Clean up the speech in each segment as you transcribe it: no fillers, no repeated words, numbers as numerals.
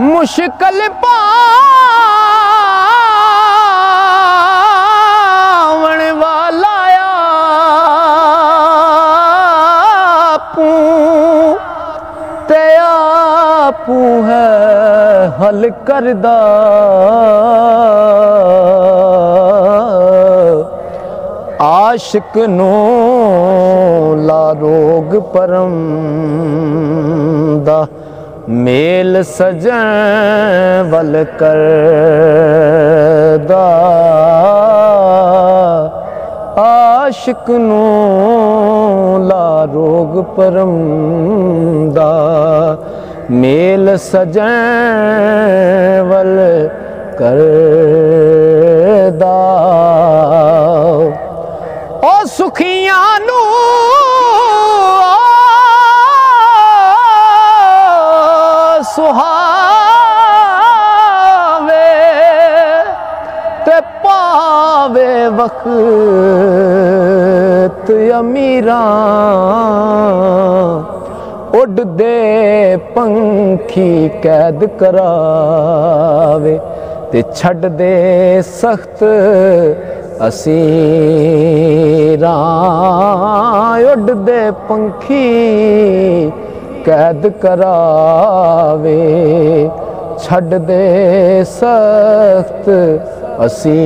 मुश्किल पावण वाला आपू ते आपू है हल करदा। आशिक नू ला रोग परम दा मेल सजन वल करदा। आशिक नू ला रोग परम दा मेल सजन वल करदा। ओ सुखियां नू सुहावे ते पावे वक्त अमीरां उड़दे पंखी कैद करावे ते छड़ दे सख्त असीरां उड़दे पंखी कैद करावे छड़ दे सख्त असीरां।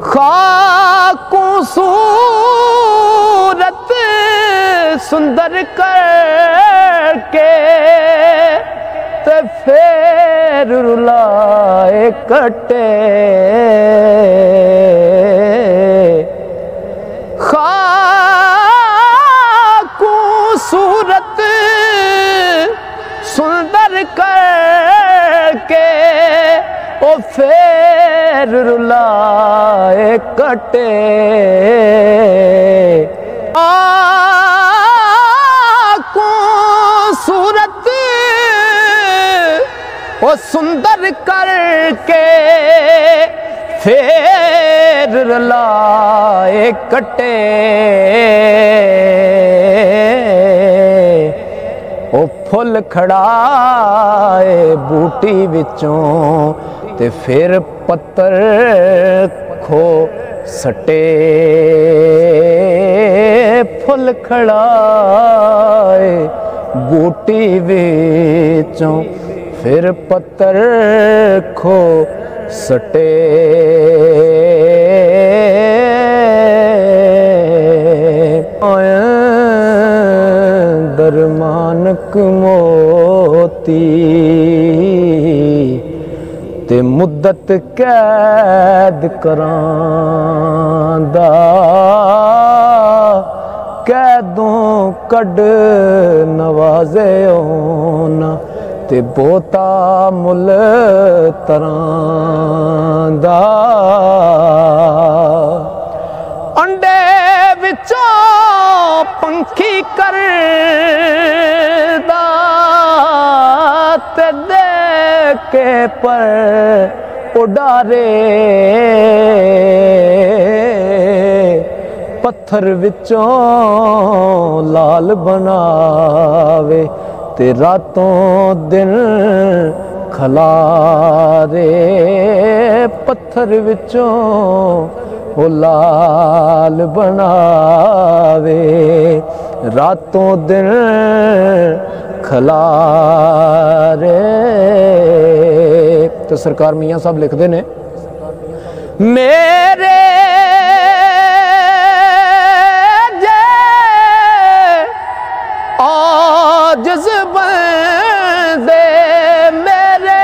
खाकू सूरत सुंदर करके ते फेर रुलाए कटे। सूरत सुंदर करके ओ फेर रुलाए कटे। आको सूरत ओ सुंदर करके फेर रुलाए कटे। ओ फुल खड़ाए बूटी विचों ते फिर पत्तर खो सटे। फुल खड़ाए बूटी विचों फिर पत्तर खो सटे। दरमानक मोती ते मुद्दत कैद करांदा। कैदों कड नवाजे ओना ते बोता मुल तरांदा। अंडे विचों पंखी करदा ते दे के पर उडारे। पत्थर विचों लाल बनावे ते रातों दिन खलारे। पत्थर विचों वो लाल बनावे रातों दिन खलारे। तो सरकार मियाँ साहब लिखते ने मेरे आजिज़ बंदे मेरे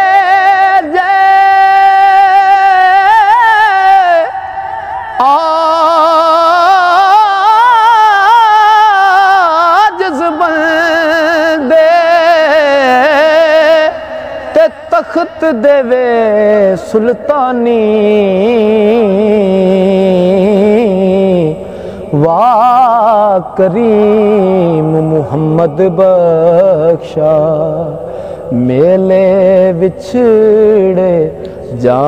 आजिज़ बंदे ते तख्त देवे सुल्तानी। वाह करीम मुहम्मद बख्शा मेले विछड़े जा